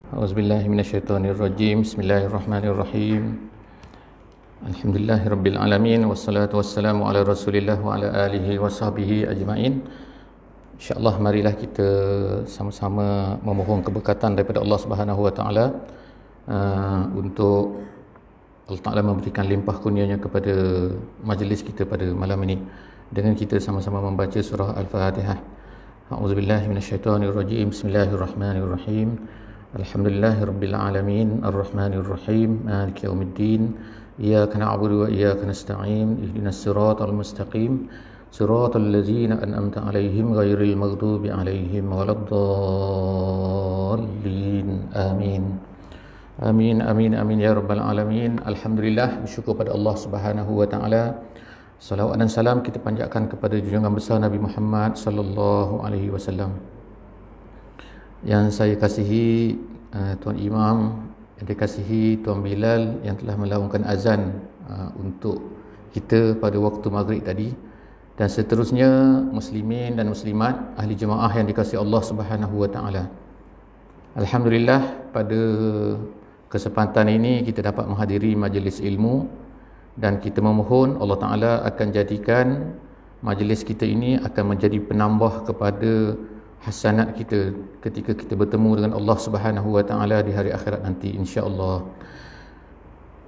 A'udzubillahi minasyaitonirrajim. Bismillahirrahmanirrahim. Alhamdulillahirabbil alamin wassalatu wassalamu ala Rasulillah wa ala alihi washabbihi ajmain. Insya-Allah marilah kita sama-sama memohon keberkatan daripada Allah Subhanahu wa taala untuk Allah Taala memberikan limpah kurnianya kepada majlis kita pada malam ini dengan kita sama-sama membaca surah Al-Fatihah. A'udzubillahi minasyaitonirrajim. Bismillahirrahmanirrahim. Alhamdulillahirabbil alamin arrahmanir rahim maliki yaumiddin iyyaka na'budu wa iyyaka nasta'in ihdinas siratal mustaqim siratal ladzina an'amta 'alaihim ghairil maghdubi 'alaihim waladdallin amin amin amin amin ya rabbal alamin. Alhamdulillah, bersyukur pada Allah Subhanahu wa taala. Salawat dan salam kita panjatkan kepada junjungan besar Nabi Muhammad sallallahu alaihi wasallam. Yang saya kasihi Tuan Imam, yang dikasihi Tuan Bilal yang telah melaungkan azan untuk kita pada waktu maghrib tadi, dan seterusnya muslimin dan muslimat ahli jemaah yang dikasihi Allah Subhanahu wa taala. Alhamdulillah, pada kesempatan ini kita dapat menghadiri majlis ilmu dan kita memohon Allah Taala akan jadikan majlis kita ini akan menjadi penambah kepada hasanat kita ketika kita bertemu dengan Allah Subhanahu wa taala di hari akhirat nanti, insya-Allah.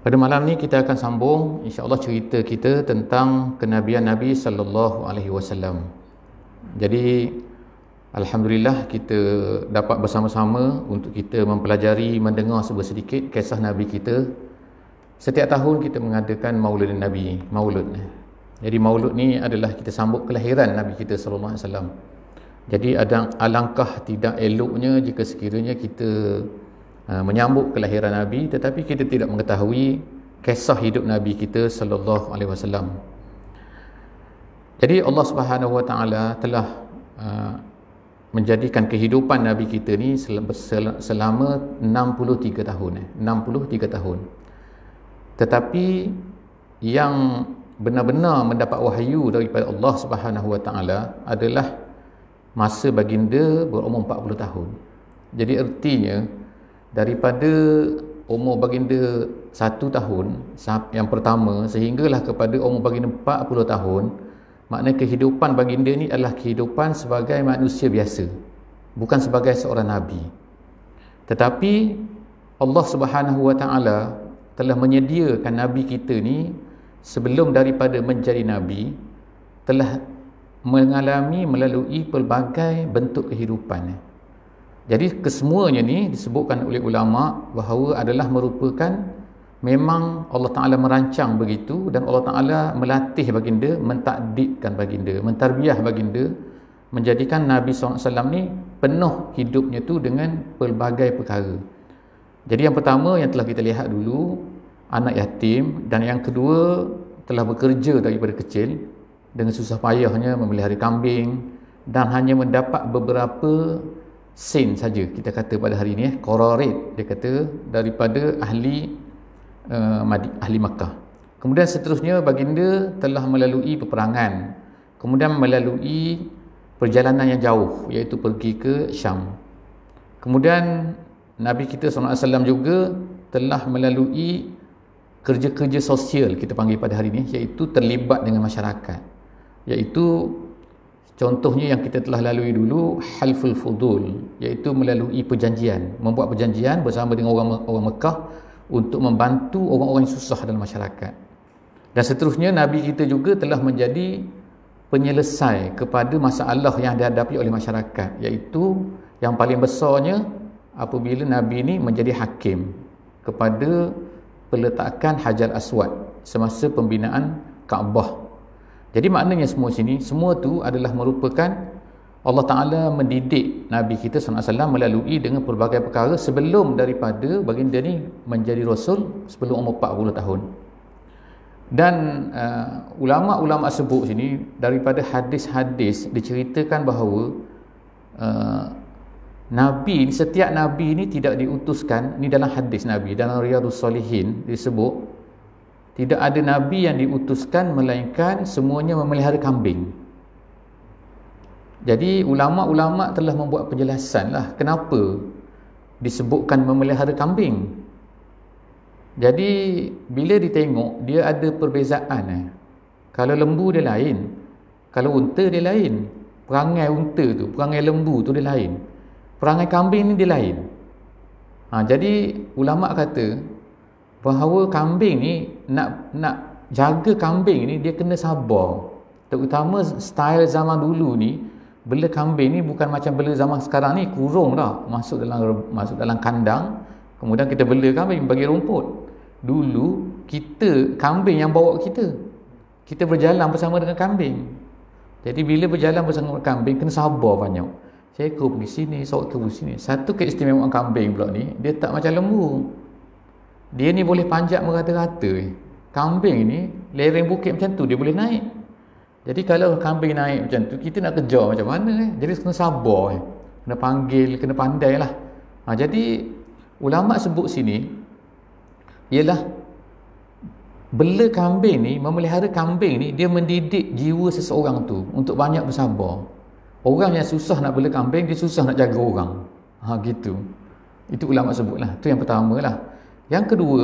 Pada malam ni kita akan sambung insya-Allah cerita kita tentang kenabian Nabi sallallahu alaihi wasallam. Jadi alhamdulillah kita dapat bersama-sama untuk kita mempelajari, mendengar sedikit kisah Nabi kita. Setiap tahun kita mengadakan Maulid Nabi, Maulud. Jadi Maulud ni adalah kita sambut kelahiran Nabi kita sallallahu alaihi wasallam. Jadi alangkah tidak eloknya jika sekiranya kita menyambut kelahiran Nabi tetapi kita tidak mengetahui kisah hidup Nabi kita sallallahu alaihi wasallam. Jadi Allah Subhanahu wa taala telah menjadikan kehidupan Nabi kita ni selama 63 tahun. 63 tahun. Tetapi yang benar-benar mendapat wahyu daripada Allah Subhanahu wa taala adalah masa baginda berumur 40 tahun. Jadi ertinya daripada umur baginda 1 tahun yang pertama sehinggalah kepada umur baginda 40 tahun, makna kehidupan baginda ni adalah kehidupan sebagai manusia biasa, bukan sebagai seorang nabi. Tetapi Allah Subhanahu wa taala telah menyediakan nabi kita ni sebelum daripada menjadi nabi telah mengalami melalui pelbagai bentuk kehidupan. Jadi kesemuanya ni disebutkan oleh ulama bahawa adalah merupakan memang Allah Ta'ala merancang begitu, dan Allah Ta'ala melatih baginda, mentakdibkan baginda, mentarbiah baginda, menjadikan Nabi SAW ni penuh hidupnya tu dengan pelbagai perkara. Jadi yang pertama yang telah kita lihat dulu, anak yatim, dan yang kedua telah bekerja daripada kecil dengan susah payahnya memelihara kambing dan hanya mendapat beberapa sen saja, kita kata pada hari ini qararid, dia kata daripada ahli Makkah. Kemudian seterusnya baginda telah melalui peperangan, kemudian melalui perjalanan yang jauh iaitu pergi ke Syam. Kemudian Nabi kita SAW juga telah melalui kerja-kerja sosial, kita panggil pada hari ini, iaitu terlibat dengan masyarakat. Iaitu contohnya yang kita telah lalui dulu, halful fudul, iaitu melalui perjanjian, membuat perjanjian bersama dengan orang Mekah untuk membantu orang-orang yang susah dalam masyarakat. Dan seterusnya Nabi kita juga telah menjadi penyelesai kepada masalah yang dihadapi oleh masyarakat, iaitu yang paling besarnya apabila Nabi ini menjadi hakim kepada peletakan Hajar Aswad semasa pembinaan Kaabah. Jadi maknanya semua tu adalah merupakan Allah Ta'ala mendidik Nabi kita SAW melalui dengan pelbagai perkara sebelum daripada baginda ni menjadi Rasul, sebelum umur 40 tahun. Dan ulama-ulama sebut sini daripada hadis-hadis diceritakan bahawa Nabi, setiap Nabi ni tidak diutuskan, ni dalam hadis Nabi, dalam Riyadhus Salihin disebut tidak ada Nabi yang diutuskan melainkan semuanya memelihara kambing. Jadi ulama-ulama telah membuat penjelasan lah kenapa disebutkan memelihara kambing. Jadi bila ditengok, dia ada perbezaan. Kalau lembu dia lain, kalau unta dia lain. Perangai unta tu, perangai lembu tu dia lain, perangai kambing ni dia lain. Jadi ulama kata bahawa kambing ni, nak jaga kambing ni, dia kena sabar. Terutama style zaman dulu ni, bela kambing ni bukan macam bela zaman sekarang ni, kurung dah, masuk dalam kandang, kemudian kita bela kambing bagi rumput. Dulu kita, kambing yang bawa kita berjalan bersama dengan kambing. Jadi bila berjalan bersama dengan kambing, kena sabar banyak. Seekor pergi sini, seekor pergi sini. Satu keistimewaan kambing pula ni, dia tak macam lembu. Dia ni boleh panjat merata-rata. Kambing ni lereng bukit macam tu dia boleh naik. Jadi kalau kambing naik macam tu, kita nak kejar macam mana? Jadi kena sabar, kena panggil, kena pandai lah. Jadi ulama sebut sini ialah bela kambing ni, memelihara kambing ni, dia mendidik jiwa seseorang tu untuk banyak bersabar. Orang yang susah nak bela kambing, dia susah nak jaga orang. Gitu. Itu ulama sebutlah. Itu yang pertama lah. Yang kedua,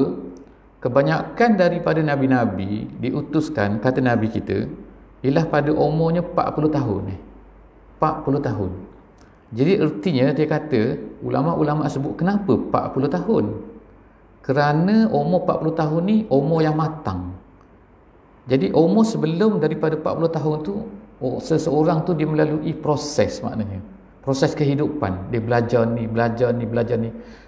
kebanyakan daripada nabi-nabi diutuskan, kata nabi kita, ialah pada umurnya 40 tahun. 40 tahun. Jadi ertinya dia kata, ulama-ulama sebut kenapa 40 tahun? Kerana umur 40 tahun ni umur yang matang. Jadi umur sebelum daripada 40 tahun tu, seseorang tu dia melalui proses, maknanya proses kehidupan. Dia belajar ni,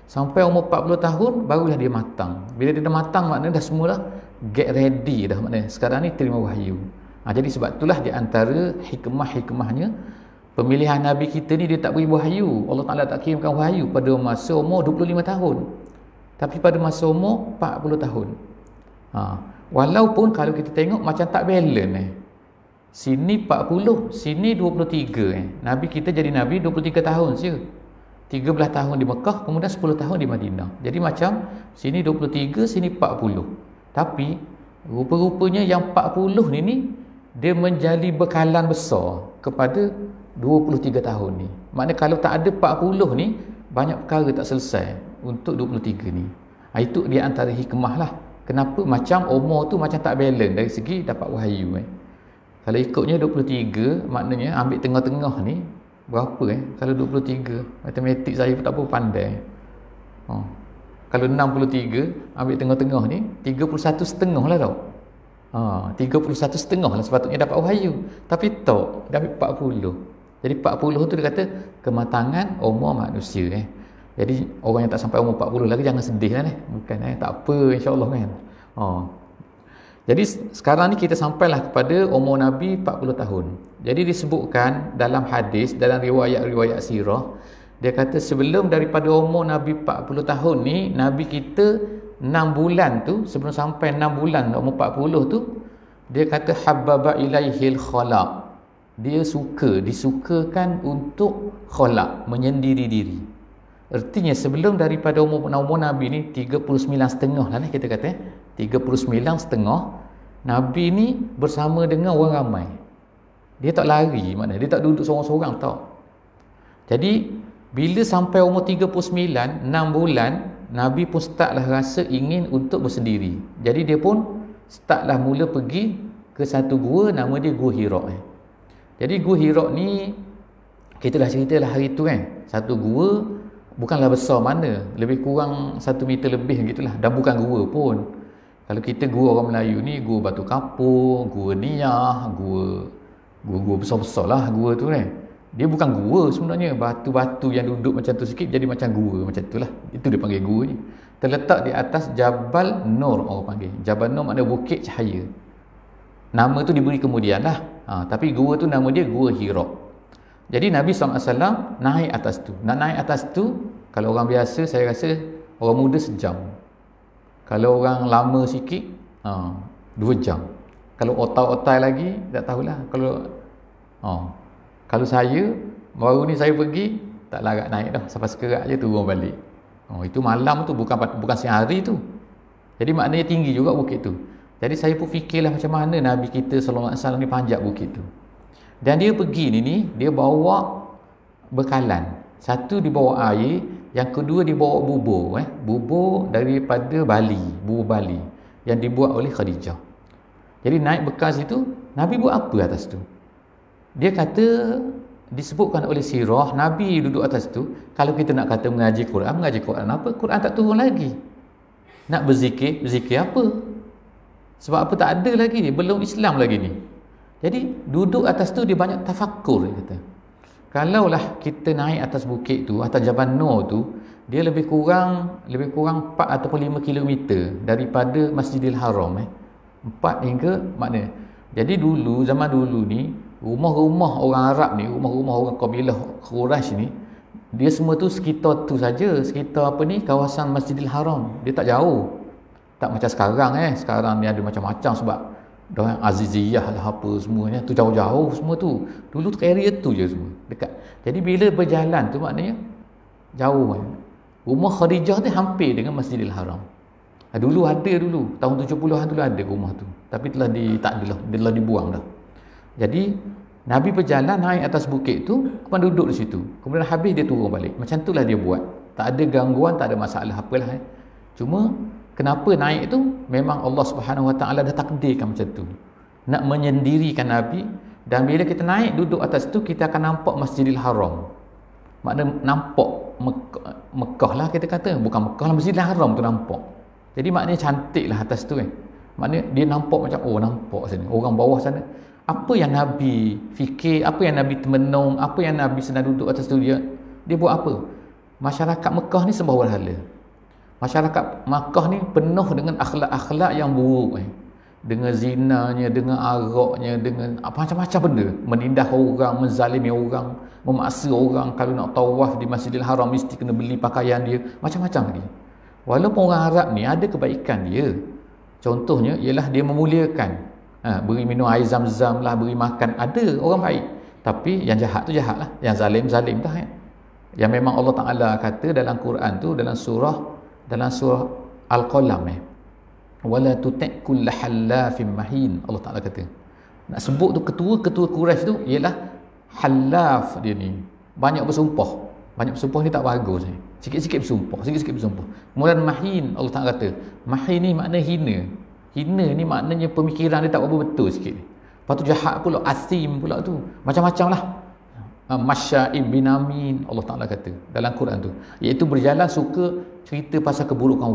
sampai umur 40 tahun barulah dia matang. Bila dia dah matang, maknanya dah semula get ready dah, maknanya sekarang ni terima wahyu. Jadi sebab itulah di antara hikmahnya, pemilihan Nabi kita ni, dia tak beri wahyu. Allah Ta'ala tak kirimkan wahyu pada masa umur 25 tahun, tapi pada masa umur 40 tahun. Walaupun kalau kita tengok macam tak balance. Sini 40, sini 23. Nabi kita jadi Nabi 23 tahun saja. 13 tahun di Mekah, kemudian 10 tahun di Madinah. Jadi macam sini 23, sini 40. Tapi rupa-rupanya yang 40 ni dia menjadi bekalan besar kepada 23 tahun ni. Maknanya kalau tak ada 40 ni, banyak perkara tak selesai untuk 23 ni. Itu di antara hikmah lah. Kenapa macam umur tu macam tak balance dari segi dapat wahyu. Kalau ikutnya 23, maknanya ambil tengah-tengah ni berapa Kalau 23, matematik saya pun tak apa pandai. Kalau 63, ambil tengah-tengah ni 31,5 lah tau. 31,5 lah sepatutnya dapat wahyu. Tapi tak, dia ambil 40. Jadi 40 tu dia kata kematangan umur manusia. Jadi orang yang tak sampai umur 40 lagi jangan sedih lah bukan tak apa, insya-Allah kan. Jadi sekarang ni kita sampailah kepada umur Nabi 40 tahun. Jadi disebutkan dalam hadis, dalam riwayat-riwayat sirah, dia kata sebelum daripada umur Nabi 40 tahun ni, Nabi kita 6 bulan tu, sebelum sampai 6 bulan umur 40 tu, dia kata habbaba ilaihil khalaq. Dia disukakan untuk khalaq, menyendiri diri. Artinya sebelum daripada umur Nabi ni 39,5 lah kita kata 39,5 Nabi ni bersama dengan orang ramai. Dia tak lari, maknanya dia tak duduk seorang-seorang tak. Jadi bila sampai umur 39, 6 bulan, Nabi pun startlah rasa ingin untuk bersendiri. Jadi dia pun startlah mula pergi ke satu gua, nama dia Gua Hira. Jadi Gua Hira ni kita dah ceritalah hari tu satu gua bukanlah besar mana, lebih kurang 1 meter lebih gitulah, dan bukan gua pun. Kalau kita gua orang Melayu ni, gua batu kapur, gua niah, gua besar-besar lah gua tu Dia bukan gua sebenarnya, batu-batu yang duduk macam tu sikit jadi macam gua macam tu lah. Itu dia panggil gua ni. Terletak di atas Jabal Nur, orang panggil. Jabal Nur maknanya bukit cahaya. Nama tu diberi kemudian lah. Tapi gua tu nama dia Gua Hira. Jadi Nabi SAW naik atas tu. Nak naik atas tu, kalau orang biasa saya rasa orang muda sejam. Kalau orang lama sikit 2 jam. Kalau otai-otai lagi tak tahulah. Kalau saya baru ni saya pergi tak larat naik dah, sampai sekerat je turun balik. Itu malam tu, bukan siang hari tu. Jadi maknanya tinggi juga bukit tu. Jadi saya pun fikirlah macam mana Nabi kita sallallahu alaihi wasallam ni panjat bukit tu. Dan dia pergi ni dia bawa bekalan. Satu dia bawa air, Yang kedua dia bawa bubur, bubur daripada Bali, bubur Bali yang dibuat oleh Khadijah. Jadi naik bekas itu, Nabi buat apa atas tu? Dia kata, disebutkan oleh sirah, Nabi duduk atas tu. Kalau kita nak kata mengaji Quran apa? Quran tak turun lagi. Nak berzikir apa? Sebab apa? Tak ada lagi ni, belum Islam lagi ni. Jadi duduk atas tu dia banyak tafakkur, dia kata. Kalaulah kita naik atas bukit tu, atas Jabal Nur tu, dia lebih kurang 4 ataupun 5 kilometer daripada Masjidil Haram. 4 hingga makna. Jadi zaman dulu ni, rumah-rumah orang Arab ni, rumah-rumah orang kabilah Quraisy ni, dia semua tu sekitar tu saja, sekitar kawasan Masjidil Haram. Dia tak jauh. Tak macam sekarang sekarang ni ada macam-macam sebab dorang Aziziyah lah apa semuanya tu jauh-jauh semua tu. Dulu tu area tu je semua dekat. Jadi bila berjalan tu maknanya jauh. Rumah Khadijah tu hampir dengan Masjidil Haram. Dulu tahun 70-an dulu ada rumah tu, tapi tak adalah, telah dibuang dah. Jadi Nabi berjalan naik atas bukit tu, kemudian duduk di situ. Kemudian habis dia turun balik. Macam itulah dia buat. Tak ada gangguan, tak ada masalah apalah. Cuma kenapa naik tu? Memang Allah Subhanahu Wa Taala dah takdirkan macam tu. Nak menyendirikan Nabi, dan bila kita naik duduk atas tu, kita akan nampak Masjidil Haram. Makna nampak Mekah lah kita kata. Bukan Mekah lah, Masjidil Haram tu nampak. Jadi maknanya cantik lah atas tu Maknanya dia nampak macam, nampak sana. Orang bawah sana. Apa yang Nabi fikir, apa yang Nabi termenung, apa yang Nabi sedang duduk atas tu, dia buat apa? Masyarakat Mekah ni sembah berhala. Masyarakat Makkah ni penuh dengan akhlak-akhlak yang buruk dengan zinanya, dengan araknya, dengan macam-macam benda, menindas orang, menzalimi orang, memaksa orang kalau nak tawaf di Masjidil Haram mesti kena beli pakaian dia, macam-macam lagi. Walaupun orang Arab ni ada kebaikan dia, contohnya ialah dia memuliakan, beri minum air zam-zam lah, beri makan, ada orang baik. Tapi yang jahat tu jahat lah, yang zalim dah yang memang Allah Ta'ala kata dalam Quran tu, dalam surah Al-Qalam wala tuti' kull halafin mahin. Allah Ta'ala kata, nak sebut tu ketua-ketua Quraisy tu ialah halaf, dia ni banyak bersumpah ni tak bagus sikit-sikit bersumpah. Kemudian mahin, Allah Ta'ala kata mahin ni makna hina ni maknanya pemikiran dia tak berapa betul sikit. Lepas tu jahat pula, asim pula tu, macam-macam lah. Masya'ib bin Amin, Allah Ta'ala kata dalam Quran tu, iaitu berjalan suka cerita pasal keburukan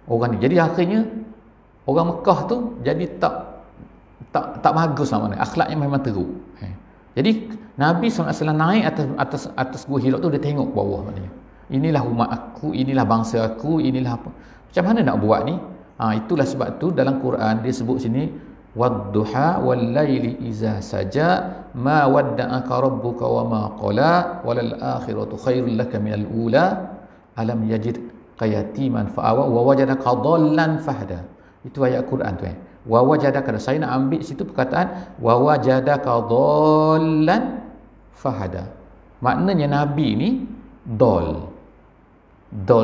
orang ni. Jadi akhirnya orang Mekah tu jadi tak bagus lah, mana akhlaknya memang teruk. Jadi Nabi SAW naik atas Gua Hira tu, dia tengok bawah, maknanya inilah umat aku, inilah bangsa aku, inilah apa. Macam mana nak buat ni? Itulah sebab tu dalam Quran dia sebut sini, wadduha wallaili iza saja ma wadda'aka rabbuka wa ma qala walal akhiratu khairul laka minal ula alam yajidka yatiman fa'awa wa wajadaka dhallan fahda. Itu ayat Quran tu wa wajadaka, saya nak ambil situ perkataan wa wajadaka dhallan fahada. Maknanya Nabi ni dol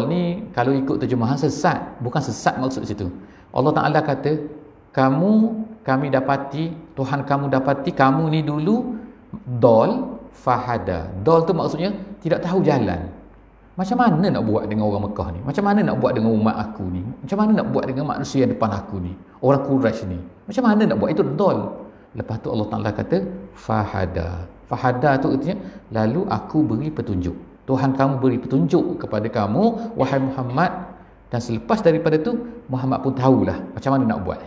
ni kalau ikut terjemahan sesat, bukan sesat maksud situ. Allah Ta'ala kata kami dapati, Tuhan kamu dapati kamu ni dulu dol fahada. Dol tu maksudnya tidak tahu jalan. Macam mana nak buat dengan orang Mekah ni? Macam mana nak buat dengan umat aku ni? Macam mana nak buat dengan manusia yang depan aku ni? Orang Quraisy ni. Macam mana nak buat? Itu dol. Lepas tu Allah Ta'ala kata fahada. Fahada tu artinya lalu aku beri petunjuk. Tuhan kamu beri petunjuk kepada kamu, wahai Muhammad. Dan selepas daripada tu Muhammad pun tahulah macam mana nak buat.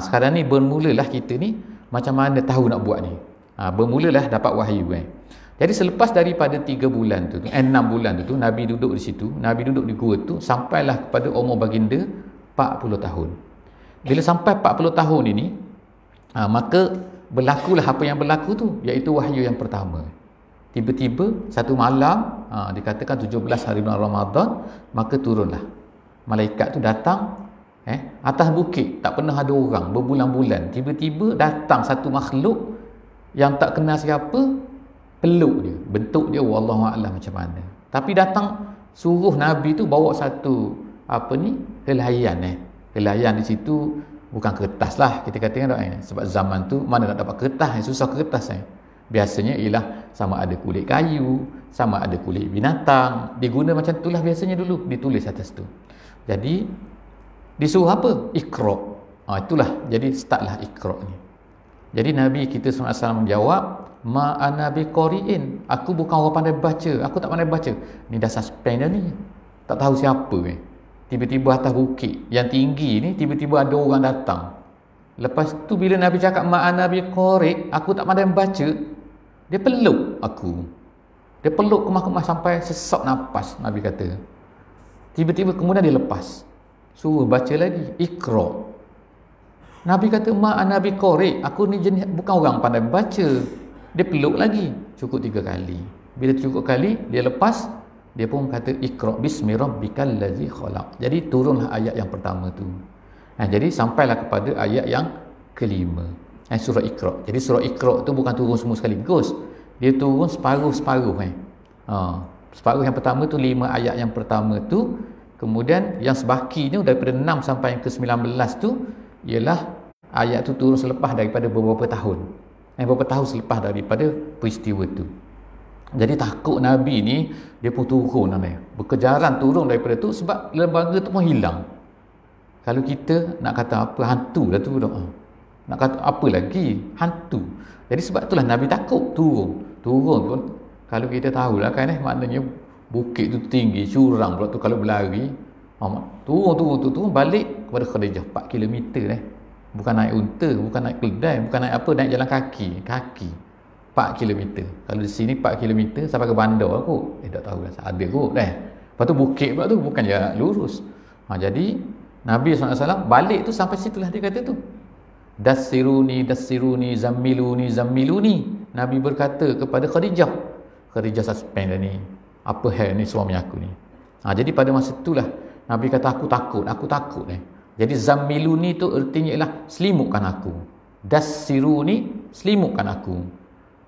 Sekarang ni bermulalah kita ni macam mana tahu nak buat ni. Bermulalah dapat wahyu Jadi selepas daripada 3 bulan tu 6 bulan tu Nabi duduk di situ, Nabi duduk di gua tu sampailah kepada umur baginda 40 tahun. Bila sampai 40 tahun ini, maka berlakulah apa yang berlaku tu, iaitu wahyu yang pertama. Tiba-tiba satu malam, dikatakan 17 hari bulan Ramadan, maka turunlah malaikat tu datang atas bukit, tak pernah ada orang berbulan-bulan. Tiba-tiba datang satu makhluk yang tak kenal siapa, peluk dia, bentuk dia wallahu a'lam macam mana. Tapi datang suruh Nabi tu bawa satu helaian helaian di situ bukan kertas lah kita katakan sebab zaman tu mana nak dapat kertas susah kertas Biasanya ialah sama ada kulit kayu, sama ada kulit binatang. Diguna macam itulah biasanya dulu, ditulis atas tu. Jadi disuruh apa? Iqra. Itulah, jadi startlah Iqra ni. Jadi Nabi kita SAW menjawab, ma ana biqari'in, aku bukan orang pandai baca, aku tak pandai baca. Ni dah suspend dah ni, tak tahu siapa ni. Tiba-tiba atas bukit yang tinggi ni, tiba-tiba ada orang datang. Lepas tu bila Nabi cakap ma ana biqari', aku tak pandai baca, dia peluk aku. Dia peluk kemah-kemah sampai sesak nafas, Nabi kata. Tiba-tiba kemudian dia lepas, suruh baca lagi, Iqra. Nabi kata, ma ana biqari', aku ni jenis bukan orang pandai baca. Dia peluk lagi, cukup 3 kali. Bila cukup kali, dia lepas, dia pun kata, Iqra bismi rabbikal ladzi khalaq. Jadi turunlah ayat yang pertama tu. Jadi sampailah kepada ayat yang kelima, surah Iqra. Jadi surah Iqra tu bukan turun semua sekaligus, dia turun separuh-separuh. Separuh yang pertama tu 5 ayat yang pertama tu, kemudian yang sebaki ni daripada 6 sampai yang ke-19 tu ialah ayat tu turun selepas daripada beberapa tahun. Beberapa tahun selepas daripada peristiwa tu. Jadi takut Nabi ni, dia pun turun, berkejaran turun daripada tu, sebab lembaga tu pun hilang. Kalau kita nak kata apa, hantu dah tu doa. Nak kata apa lagi, hantu. Jadi sebab itulah Nabi takut turun pun. Kalau kita tahulah kan, maknanya bukit tu tinggi, curang pula tu, kalau berlari turun balik kepada Khadijah 4 km bukan naik unta, bukan naik keledai, bukan naik apa, naik jalan kaki 4 km. Kalau di sini 4 km sampai ke bandar kot, tak tahu lah, ada kot lepas tu bukit pula tu, bukan jalan lurus. Jadi Nabi SAW balik tu sampai situlah dia kata tu, dassiruni zammiluni. Nabi berkata kepada Khadijah suspend dah ni, apa hal ni suami aku ni. Jadi pada masa itulah Nabi kata, aku takut Jadi zammiluni tu artinya ialah selimutkan aku, dassiruni, selimutkan aku.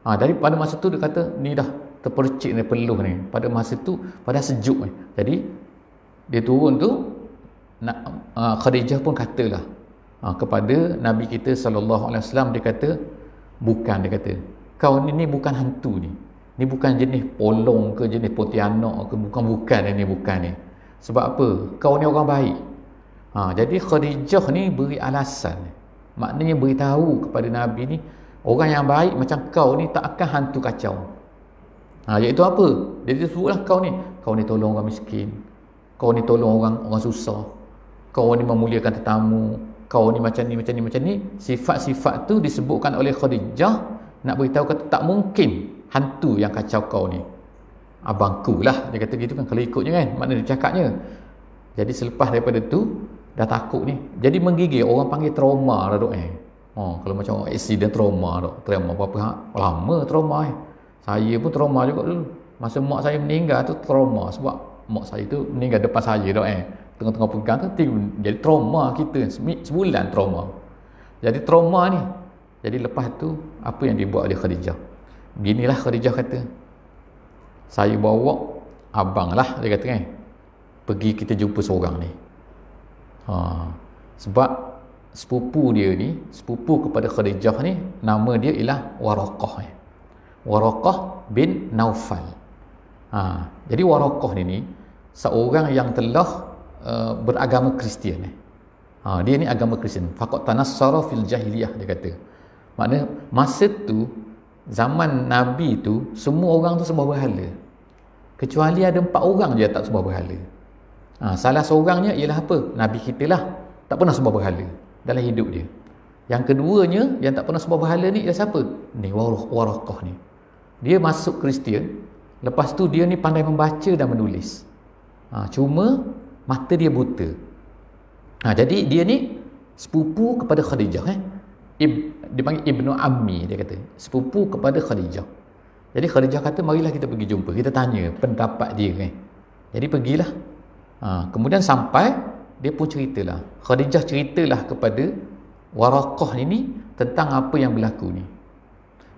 Dari pada masa tu dia kata, ni dah terpercik ni, peluh ni. Pada masa tu pada sejuk ni. Jadi dia turun tu, Khadijah pun katalah kepada Nabi kita SAW, dia kata, dia kata, kau ni bukan hantu ni bukan jenis polong ke, jenis pontianak ke, bukan ni. Sebab apa? Kau ni orang baik. Jadi Khadijah ni beri alasan, maknanya beritahu kepada Nabi ni, orang yang baik macam kau ni tak akan hantu kacau. Iaitu apa? Dia sebutlah, kau ni tolong orang miskin, kau ni tolong orang susah, kau ni memuliakan tetamu, kau ni macam ni. Sifat-sifat tu disebutkan oleh Khadijah, nak beritahu kata tak mungkin hantu yang kacau kau ni. Abangku lah, dia kata gitu kan, kalau ikutnya kan, makna dia cakapnya. Jadi selepas daripada tu dah takut ni, jadi menggigil, orang panggil trauma dah dok. Kalau macam accident trauma berapa lama trauma. Saya pun trauma juga dulu, masa mak saya meninggal tu trauma, sebab mak saya tu meninggal depan saya dok. Tengah-tengah pegang tu jadi trauma kita, sebulan trauma. Jadi trauma ni. Jadi lepas tu apa yang dibuat oleh Khadijah, beginilah Khadijah kata, saya bawa abang lah, dia kata kan, pergi kita jumpa seorang ni. Sebab sepupu dia ni, sepupu kepada Khadijah ni, nama dia ialah Waraqah bin Naufal. Jadi Waraqah ni seorang yang telah beragama Kristian. Dia ni agama Kristian. Faqat tanassara fil jahiliyah, dia kata. Maknanya masa tu, zaman Nabi tu, semua orang tu sembah berhala, kecuali ada 4 orang je tak sembah berhala. Salah seorangnya ialah apa? Nabi kita lah, tak pernah sembah berhala dalam hidup dia. Yang keduanya yang tak pernah sembah berhala ni ialah siapa? Ni Waraqah ni. Dia masuk Kristian, lepas tu dia ni pandai membaca dan menulis. Cuma mata dia buta. Jadi dia ni sepupu kepada Khadijah. Dia panggil Ibnu Ammi, dia kata, sepupu kepada Khadijah. Jadi Khadijah kata, marilah kita pergi jumpa, kita tanya pendapat dia kan. Jadi pergilah. Kemudian sampai, dia pun ceritalah, Khadijah ceritalah kepada Waraqah ini tentang apa yang berlaku ni.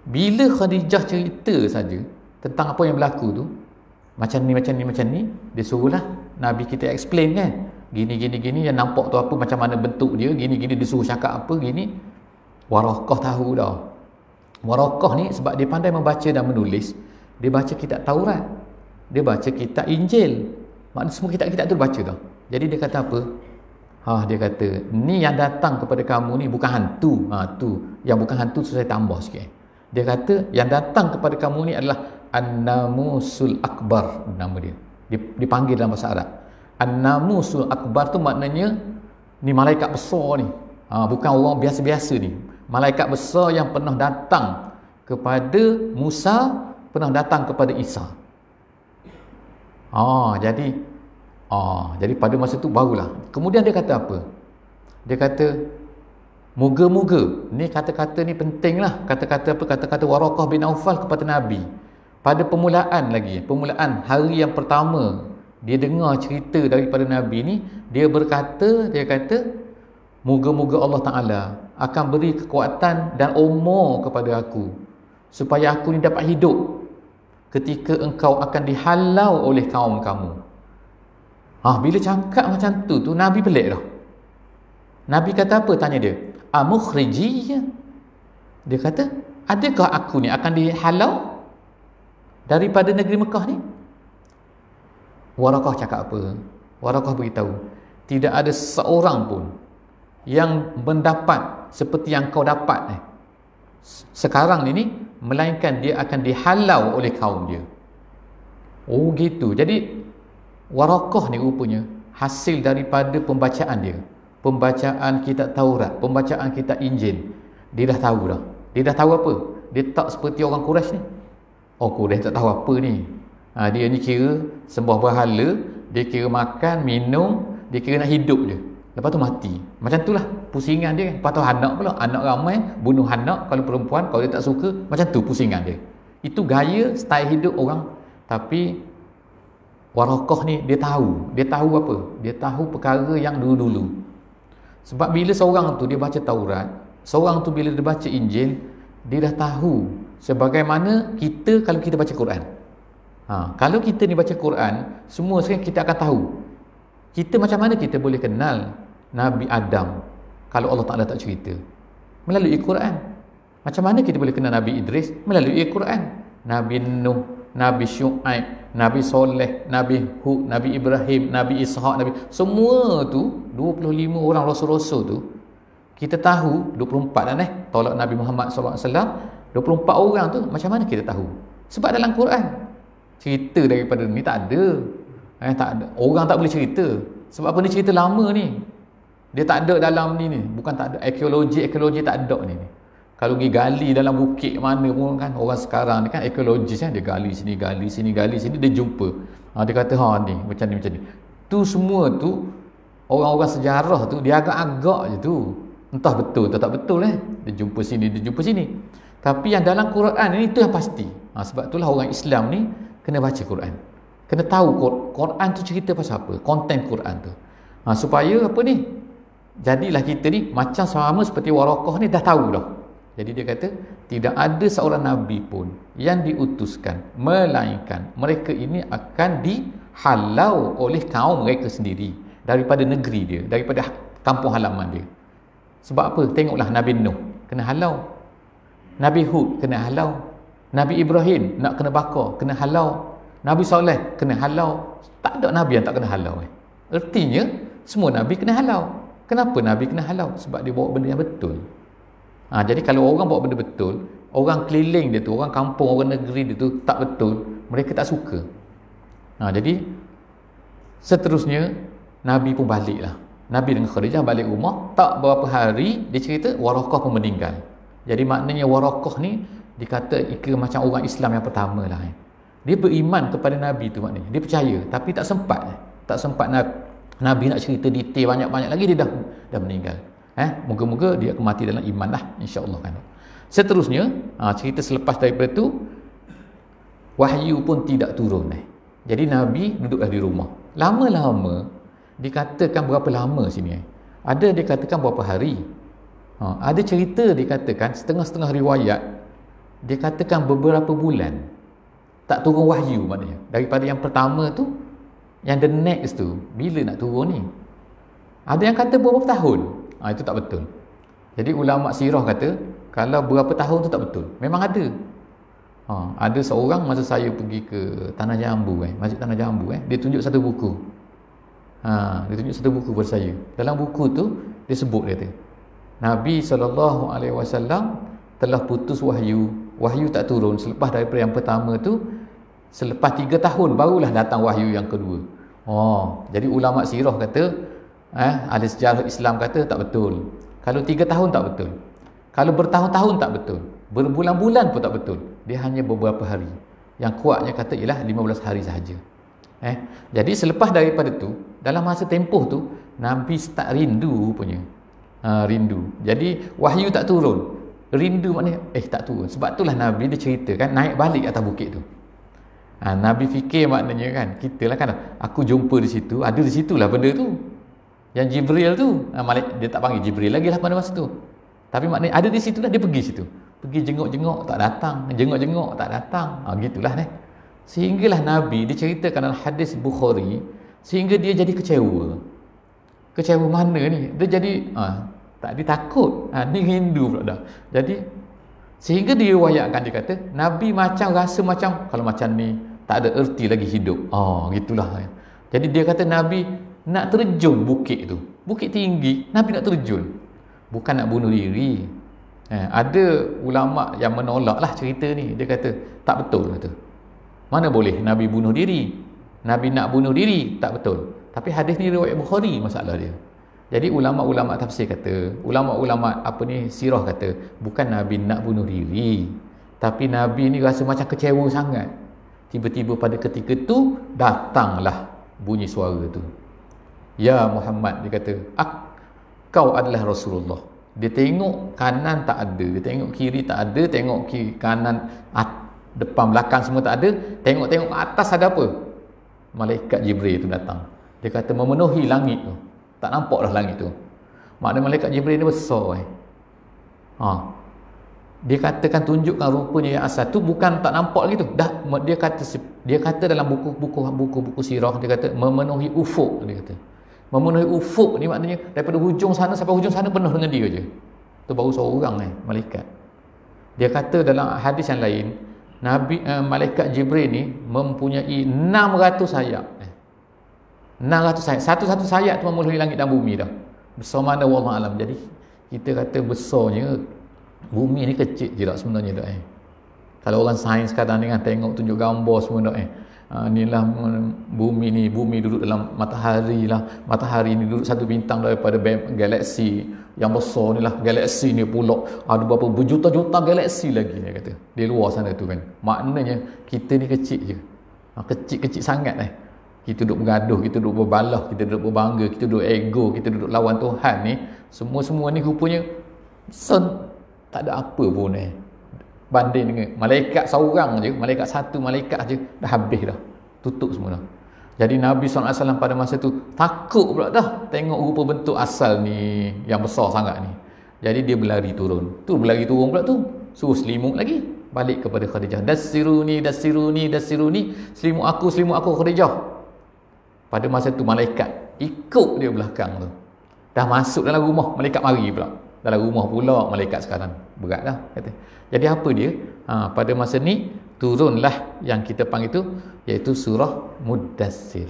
Bila Khadijah cerita saja tentang apa yang berlaku tu, macam ni, dia suruhlah Nabi kita explain kan, gini, yang nampak tu apa, macam mana bentuk dia, gini, dia suruh cakap apa, gini. Waraqah tahu dah. Waraqah ni sebab dia pandai membaca dan menulis, dia baca kitab Taurat, dia baca kitab Injil, maknanya semua kitab-kitab tu baca dah. Jadi dia kata apa? Dia kata, ni yang datang kepada kamu ni bukan hantu. Tu yang bukan hantu tu saya tambah sikit. Dia kata yang datang kepada kamu ni adalah An-Namusul Akbar, nama dia. Dipanggil dalam bahasa Arab. An-Namusul Akbar tu maknanya ni malaikat besar ni. Bukan orang biasa-biasa ni. Malaikat besar yang pernah datang kepada Musa, pernah datang kepada Isa. Jadi pada masa tu barulah. Kemudian dia kata apa? Dia kata, moga-moga, ni kata-kata ni penting lah. Kata-kata apa? Kata-kata Waraqah bin Naufal kepada Nabi. Pada permulaan hari yang pertama dia dengar cerita daripada Nabi ni, dia kata, moga-moga Allah Ta'ala akan beri kekuatan dan umur kepada aku, supaya aku ni dapat hidup ketika engkau akan dihalau oleh kaum kamu. Bila cakap macam tu Nabi pelik dah. Nabi kata apa? Tanya dia, amukhriji? Dia kata, adakah aku ni akan dihalau daripada negeri Mekah ni? Waraqah cakap apa? Waraqah beritahu, tidak ada seorang pun yang mendapat seperti yang kau dapat sekarang ni, melainkan dia akan dihalau oleh kaum dia. Gitu. Jadi Waraqah ni rupanya hasil daripada pembacaan dia, pembacaan kitab Taurat, pembacaan kitab Injil. Dia dah tahu dah. Dia dah tahu apa? Dia tak seperti orang Quraisy ni. Quraisy tak tahu apa ni. Dia ni kira sembah berhala, dia kira makan, minum, dia kira nak hidup je. Lepas tu mati. Macam itulah pusingan dia. Lepas tu anak pula, anak ramai, bunuh anak kalau perempuan, kalau dia tak suka, macam tu pusingan dia. Itu gaya style hidup orang. Tapi Waraqah ni dia tahu apa? Dia tahu perkara yang dulu-dulu. Sebab bila seorang tu dia baca Taurat, seorang tu bila dia baca Injil, dia dah tahu sebagaimana kita kalau kita baca Quran. Kalau kita ni baca Quran, semua sekarang kita akan tahu. Kita macam mana kita boleh kenal Nabi Adam kalau Allah Ta'ala tak cerita? Melalui Quran. Macam mana kita boleh kenal Nabi Idris? Melalui Quran. Nabi Nuh, Nabi Syuaib, Nabi Soleh, Nabi Hud, Nabi Ibrahim, Nabi Ishaq, semua tu 25 orang rasul-rasul tu kita tahu. 24 dah tolak Nabi Muhammad SAW. 24 orang tu macam mana kita tahu? Sebab dalam Quran cerita daripada ni tak ada. Tak ada. Orang tak boleh cerita. Sebab apa ni cerita lama ni. Dia tak ada dalam ni. Bukan tak ada. Arkeologi tak ada ni. Kalau pergi gali dalam bukit mana pun kan, orang sekarang ni kan arkeologis kan, dia gali sini, dia jumpa. Dia kata ni macam ni. Tu semua tu orang-orang sejarah tu dia agak-agak je tu. Entah betul atau tak betul Dia jumpa sini. Tapi yang dalam Quran ni tu yang pasti. Sebab itulah orang Islam ni kena baca Quran. Kena tahu Quran tu cerita pasal apa, konten Quran tu. Supaya apa ni? Jadilah kita ni macam sama seperti Waraqah ni dah tahu dah. Jadi dia kata, tidak ada seorang Nabi pun yang diutuskan, melainkan mereka ini akan dihalau oleh kaum mereka sendiri, daripada negeri dia, daripada kampung halaman dia. Sebab apa? Tengoklah Nabi Nuh kena halau, Nabi Hud kena halau, Nabi Ibrahim nak kena bakar kena halau, Nabi Soleh kena halau. Tak ada Nabi yang tak kena halau. Artinya semua Nabi kena halau. Kenapa Nabi kena halau? Sebab dia bawa benda yang betul. Jadi kalau orang bawa benda betul, orang keliling dia tu, orang kampung, orang negeri dia tu tak betul, mereka tak suka. Jadi seterusnya Nabi pun baliklah. Nabi dengan Khadijah balik rumah. Tak berapa hari dia cerita Waraqah pun meninggal. Jadi maknanya Waraqah ni dikata kira macam orang Islam yang pertama lah. Dia beriman kepada Nabi tu maknanya. Dia percaya, tapi tak sempat Nabi nak cerita detail banyak-banyak lagi, dia dah meninggal. Moga-moga dia akan mati dalam iman lah, insya-Allah kan. Seterusnya, cerita selepas daripada tu, wahyu pun tidak turun. Jadi Nabi duduklah di rumah. Lama-lama dikatakan berapa lama sini? Ada dikatakan berapa hari. Ada cerita dikatakan setengah-setengah riwayat dikatakan beberapa bulan tak turun wahyu maknanya. Daripada yang pertama tu, yang the next tu bila nak turun ni? Ada yang kata berapa tahun. Itu tak betul. Jadi ulama sirah kata kalau berapa tahun tu tak betul. Memang ada. Ada seorang masa saya pergi ke Tanah Jambu Masjid Tanah Jambu dia tunjuk satu buku. Dia tunjuk satu buku kepada saya. Dalam buku tu dia sebut, dia kata Nabi SAW telah putus wahyu. Wahyu tak turun selepas daripada yang pertama tu, selepas 3 tahun barulah datang wahyu yang kedua. Jadi ulama sirah kata, ahli sejarah Islam kata tak betul. Kalau 3 tahun tak betul. Kalau bertahun-tahun tak betul. Berbulan-bulan pun tak betul. Dia hanya beberapa hari. Yang kuatnya kata ialah 15 hari sahaja. Jadi selepas daripada tu, dalam masa tempoh tu, Nabi start rindu punya. Rindu. Jadi wahyu tak turun. Rindu maknanya tak turun. Sebab itulah Nabi dia ceritakan naik balik atas bukit tu. Nabi fikir maknanya kan, kita lah kan, aku jumpa di situ, ada di situlah benda tu. Yang Jibril tu, dia tak panggil Jibril lagi lah pada masa tu. Tapi maknanya ada di situ lah, dia pergi situ. Pergi jenguk-jenguk tak datang, jenguk-jenguk tak datang. Gitulah Sehinggalah Nabi diceritakan dalam hadis Bukhari, sehingga dia jadi kecewa. Kecewa mana ni? Dia jadi tak dia takut. Ni rindu pula dah. Jadi sehingga diriwayatkan, dia kata Nabi macam rasa macam kalau macam ni tak ada erti lagi hidup. Gitulah. Jadi dia kata Nabi nak terjun bukit tu. Bukit tinggi, Nabi nak terjun. Bukan nak bunuh diri. Ada ulama yang menolak lah cerita ni. Dia kata tak betul, kata. Mana boleh Nabi bunuh diri? Nabi nak bunuh diri, tak betul. Tapi hadis ni riwayat Bukhari, masalah dia. Jadi ulama-ulama tafsir kata, ulama-ulama sirah kata, bukan Nabi nak bunuh diri, tapi Nabi ni rasa macam kecewa sangat. Tiba-tiba pada ketika tu datanglah bunyi suara tu. Ya Muhammad, dia kata, kau adalah Rasulullah. Dia tengok kanan tak ada, dia tengok kiri tak ada, tengok kiri kanan, depan belakang semua tak ada, tengok-tengok atas ada apa? Malaikat Jibril tu datang. Dia kata memenuhi langit tu. Tak nampak dah langit tu. Maknanya malaikat Jibril ni besar. Dia katakan tunjukkan rupanya yang asal tu, bukan tak nampak lagi tu. Dia kata dalam buku sirah, dia kata memenuhi ufuk, dia kata. Memenuhi ufuk ni maknanya daripada hujung sana sampai hujung sana penuh dengan dia je. Tu baru seorang malaikat. Dia kata dalam hadis yang lain, malaikat Jibril ni mempunyai 600 sayap. 600 sayap. Satu-satu sayap tu memenuhi langit dan bumi dah. Besar mana wallahu alam. Jadi kita kata besarnya, bumi ni kecil je tak sebenarnya dah. Kalau orang sains kadang ni kan tengok tunjuk gambar semua dah. Inilah bumi duduk dalam matahari lah. Matahari ni duduk satu bintang daripada galaksi yang besar ni lah. Galaksi ni pula ada berapa berjuta-juta galaksi lagi, dia kata, di luar sana tu kan. Maknanya kita ni kecil je. Kecil-kecil sangat Kita duduk bergaduh, kita duduk berbalah, kita duduk berbangga, kita duduk ego, kita duduk lawan Tuhan ni. Semua ni rupanya tak ada apa pun banding dengan malaikat seorang je, malaikat satu malaikat je dah habis dah, tutup semua dah. Jadi Nabi SAW pada masa tu takut pula dah tengok rupa bentuk asal ni yang besar sangat ni. Jadi dia berlari turun pula tu, suruh selimut lagi, balik kepada Khadijah. Dassiruni selimut aku Khadijah. Pada masa tu malaikat ikut dia belakang tu, dah masuk dalam rumah, malaikat mari pula dalam rumah pula malaikat sekarang. Berat dah kata. Jadi apa dia? Pada masa ni turunlah yang kita panggil tu, iaitu surah Muddassir.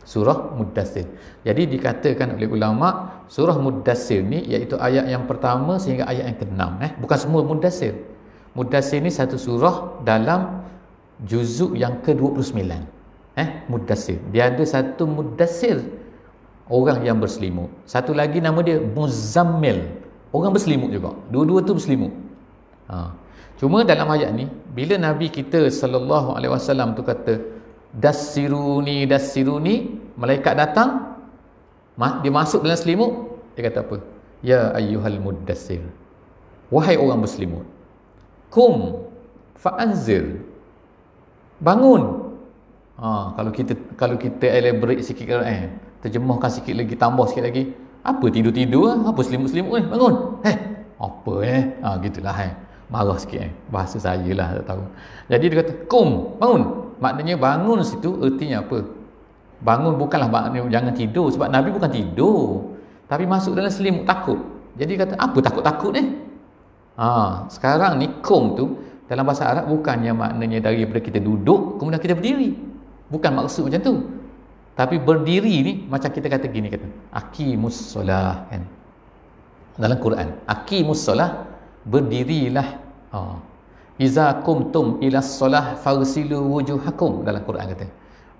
Surah Muddassir. Jadi dikatakan oleh ulama, surah Muddassir ni iaitu ayat yang pertama sehingga ayat yang ke-6. Bukan semua Muddassir. Muddassir ni satu surah dalam juzuk yang ke-29. Muddassir. Dia ada satu Muddassir, orang yang berselimut. Satu lagi nama dia Muzammil, orang berselimut juga. Dua-dua tu berselimut. Cuma dalam ayat ni, bila Nabi kita sallallahu alaihi wasallam tu kata dassiruni, malaikat datang, dia masuk dalam selimut, dia kata apa? Ya ayyuhal muddassir, wahai orang berselimut, kum fa'anzir, bangun. Kalau kita elaborate sikit, terjemahkan sikit lagi, tambah sikit lagi, apa tidur-tidur, apa selimut-selimut ni, bangun. Apa gitulah marah sikit bahasa saya lah, tak tahu. Jadi dia kata kum, bangun. Maknanya bangun situ ertinya apa? Bangun bukanlah maknanya jangan tidur, sebab Nabi bukan tidur, tapi masuk dalam selimut, takut. Jadi kata, apa takut-takut ni? Sekarang ni kum tu dalam bahasa Arab bukannya maknanya daripada kita duduk kemudian kita berdiri. Bukan maksud macam tu. Tapi berdiri ni macam kita kata gini, kata aqimus solah kan. Dalam Quran, aqimus solah, berdirilah. Iza kumtum ila solah farsilu wujuhakum, dalam Quran kata.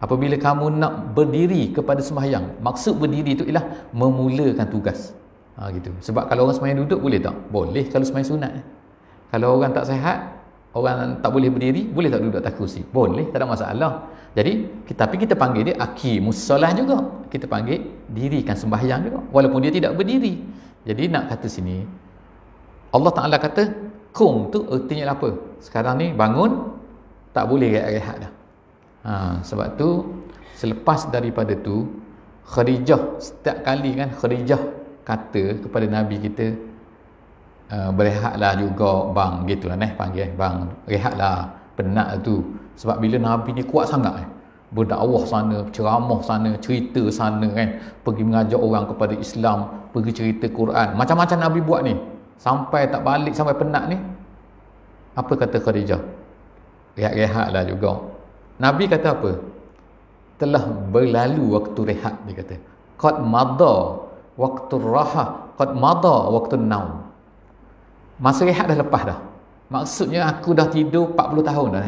Apabila kamu nak berdiri kepada sembahyang, maksud berdiri itu ialah memulakan tugas. Gitu. Sebab kalau orang sembahyang duduk boleh tak? Boleh kalau sembahyang sunat. Kalau orang tak sihat, orang tak boleh berdiri, boleh tak duduk atas kursi? Boleh, tak ada masalah. Jadi, tapi kita panggil dia aqimus solah juga. Kita panggil dirikan sembahyang juga, walaupun dia tidak berdiri. Jadi nak kata sini, Allah Ta'ala kata, kum tu artinya apa? Sekarang ni bangun, tak boleh rehat-rehat dah. Sebab tu, selepas daripada tu, Khadijah, setiap kali kan Khadijah kata kepada Nabi kita, berehatlah juga bang, gitulah panggil bang, rehatlah, penat tu. Sebab bila Nabi ni kuat sangat berdakwah sana, ceramah sana, cerita sana kan, pergi mengajak orang kepada Islam, pergi cerita Quran, macam-macam Nabi buat ni, sampai tak balik, sampai penat ni. Apa kata Khadijah? Rehat-rehatlah juga. Nabi kata apa? Telah berlalu waktu rehat, dia kata. Qad madha waktu raha, qad madha waktu naum. Masa rehat dah lepas dah. Maksudnya aku dah tidur 40 tahun dah.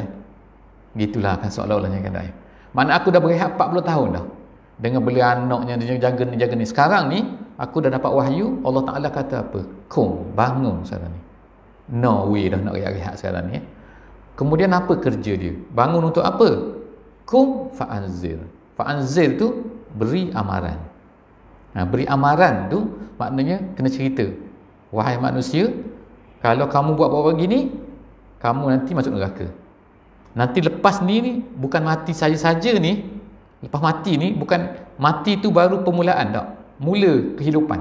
Gitulah kan seolah-olahnya kan dah. Mana aku dah berehat 40 tahun dah. Dengan beli anaknya, dia jaga ni. Sekarang ni aku dah dapat wahyu, Allah Ta'ala kata apa? Kum, bangun sekarang ni. No way dah nak rehat sekarang ni. Kemudian apa kerja dia? Bangun untuk apa? Kum fa'anzir. Fa'anzir tu beri amaran. Beri amaran tu maknanya kena cerita. Wahai manusia, kalau kamu buat begini, kamu nanti masuk neraka. Nanti lepas ni bukan mati saja ni. Lepas mati ni, bukan mati tu baru permulaan tak. Mula kehidupan.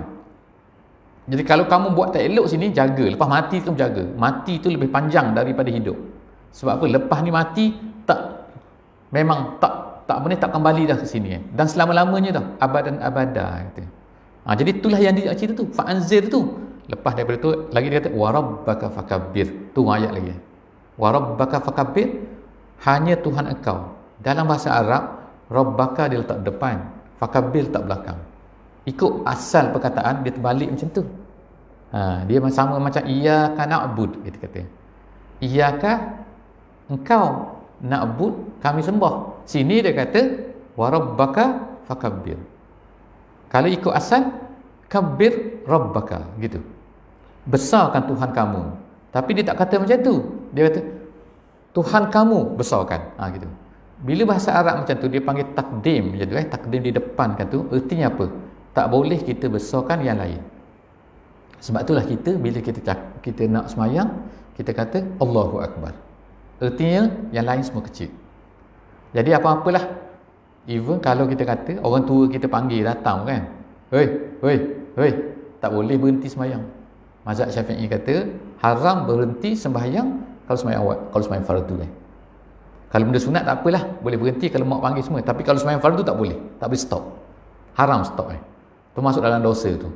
Jadi kalau kamu buat tak elok sini, jaga. Lepas mati tu jaga. Mati tu lebih panjang daripada hidup. Sebab apa? Lepas ni mati, memang tak kembali dah ke sini. Dan selama-lamanya dah. Abadan abada. Kata. Jadi itulah yang dia cerita tu. Fa'anzir tu. Lepas daripada tu, lagi dia kata, warabbaka fakabbir. Tu ayat lagi. Warabbaka fakabbir. Hanya Tuhan engkau. Dalam bahasa Arab, Rabbaka dia letak depan, fakabbir letak belakang. Ikut asal perkataan, dia terbalik macam tu. Dia sama macam iyyaka na'bud, kita kata. Iyyaka, engkau, na'bud, kami sembah. Sini dia kata, warabbaka fakabbir. Kalau ikut asal, kabbir rabbaka, gitu. Besarkan Tuhan kamu. Tapi dia tak kata macam tu. Dia kata, Tuhan kamu besarkan. Gitu. Bila bahasa Arab macam tu, dia panggil takdim macam tu. Takdim di depan kan tu. Artinya apa? Tak boleh kita besarkan yang lain. Sebab itulah kita, bila kita nak semayang, kita kata Allahu Akbar. Artinya yang lain semua kecil. Jadi apa-apalah. Even kalau kita kata, orang tua kita panggil datang kan. Hoi. Tak boleh berhenti semayang. Mazhab Syafi'i kata, haram berhenti sembahyang kalau sembahyang awal, kalau sembahyang fardu kan. Kalau benda sunat tak apalah, boleh berhenti kalau mak panggil semua. Tapi kalau sembahyang fardu tak boleh stop. Haram stop tu masuk dalam dosa tu.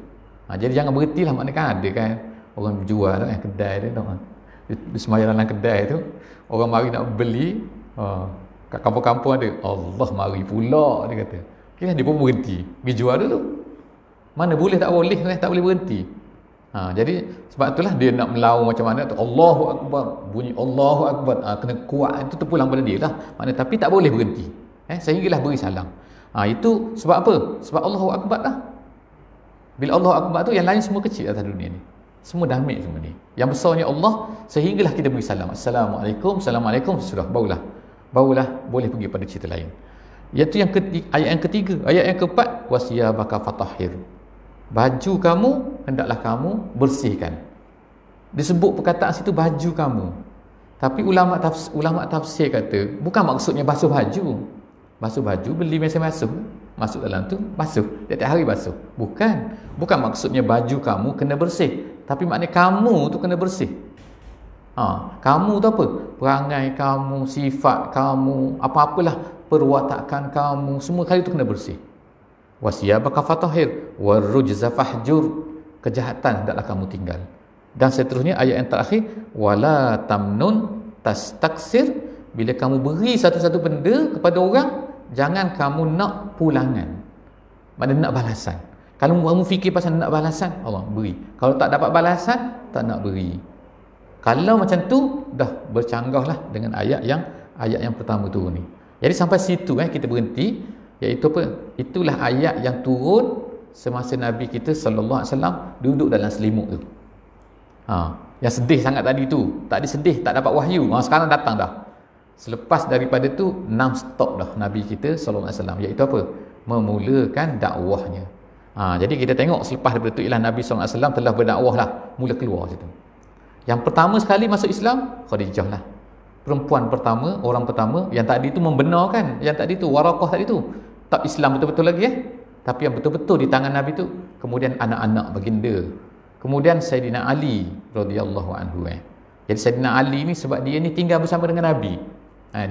Jadi jangan berhentilah, maknanya kan ada kan orang jual kan, kedai dia tau. Dia sembahyang dalam kedai tu, orang mari nak beli, kat kampung-kampung ada, Allah mari pula dia kata. Kan dia pun berhenti, pergi jual dulu. Mana boleh tak boleh kan, tak boleh berhenti. Jadi sebab itulah dia nak melawan macam mana tu, Allahu Akbar, bunyi Allahu Akbar, kena kuat, itu terpulang pada dia lah. Maknanya tapi tak boleh berhenti. Sehinggalah beri salam. Itu sebab apa? Sebab Allahu Akbar lah. Bila Allahu Akbar tu, yang lain semua kecil atas dunia ni. Semua damai semua ni. Yang besarnya Allah, sehinggalah kita beri salam. Assalamualaikum, sudah barulah boleh pergi pada cerita lain. Iaitu ayat yang ketiga. Ayat yang keempat, wasiyabaka fatahhir. Baju kamu hendaklah kamu bersihkan. Disebut perkataan situ baju kamu. Tapi ulama tafsir kata bukan maksudnya basuh baju. Basuh baju beli mesin basuh, masuk dalam tu basuh, tiap hari basuh. Bukan maksudnya baju kamu kena bersih, tapi maknanya kamu tu kena bersih. Kamu tu apa? Perangai kamu, sifat kamu, apa-apalah perwatakan kamu, semua kali tu kena bersih. Wasiyabaka fatahhir warujza fahjur. kejahatan hendaklah kamu tinggal. Dan seterusnya ayat yang terakhir, wala tamnun tastaksir, bila kamu beri satu-satu benda kepada orang, jangan kamu nak pulangan. Maknanya nak balasan. Kalau kamu fikir pasal nak balasan, Allah beri. Kalau tak dapat balasan, tak nak beri. Kalau macam tu, dah bercanggahlah dengan ayat yang pertama tu ni. Jadi sampai situ kita berhenti, iaitu apa? Itulah ayat yang turun semasa Nabi kita sallallahu alaihi wasallam duduk dalam selimut tu. Yang sedih sangat tadi tu, tak ada sedih, tak dapat wahyu. Sekarang datang dah. Selepas daripada tu non-stop dah Nabi kita sallallahu alaihi wasallam, iaitu apa? Memulakan dakwahnya. Jadi kita tengok selepas daripada tu ialah Nabi sallallahu alaihi wasallam telah berdakwah lah, mula keluar situ. Yang pertama sekali masuk Islam Khadijah lah. Perempuan pertama, orang pertama yang tadi tu membenarkan, yang tadi tu Waraqah tadi tu tak Islam betul-betul lagi tapi yang betul-betul di tangan Nabi tu, kemudian anak-anak baginda, kemudian Sayyidina Ali radhiyallahu anhu. Jadi Sayyidina Ali ni sebab dia ni tinggal bersama dengan Nabi.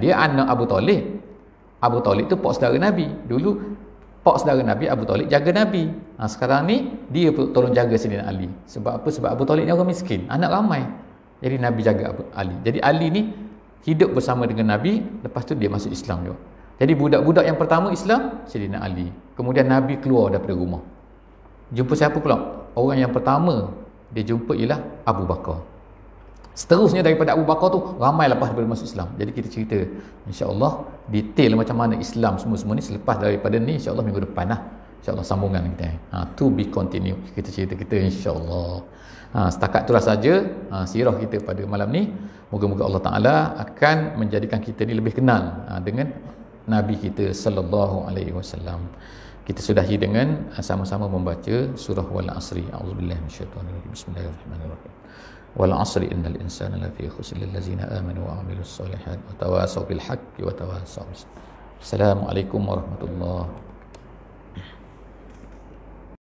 Dia anak Abu Talib. Abu Talib tu pak saudara Nabi. Dulu pak saudara Nabi Abu Talib jaga Nabi. Sekarang ni dia tolong jaga Sayyidina Ali. Sebab apa? Sebab Abu Talib ni orang miskin, anak ramai. Jadi Nabi jaga Ali. Jadi Ali ni hidup bersama dengan Nabi, lepas tu dia masuk Islam juga. Jadi budak-budak yang pertama Islam Sayyidina Ali. Kemudian Nabi keluar daripada rumah. Jumpa siapa pula? Orang yang pertama dia jumpa ialah Abu Bakar. Seterusnya daripada Abu Bakar tu ramai lepas daripada masuk Islam. Jadi kita cerita insya-Allah detail macam mana Islam semua-semua ni selepas daripada ni, insya-Allah minggu depan lah. Insya-Allah sambungan kita. To be continued kita cerita kita insya-Allah. Setakat itulah saja sirah kita pada malam ni. Moga-moga Allah Taala akan menjadikan kita ni lebih kenal dengan Nabi kita sallallahu alaihi wasallam. Kita sudahi dengan sama-sama membaca surah Wal Asri. A'udzubillahi minasyaitonir rajim. Bismillahirrahmanirrahim. Wal asri innal insana lafi khusr illal ladzina amanu wa 'amilus solihat wa tawasaw bil haqqi wa tawasaw bis sabr. Assalamualaikum warahmatullahi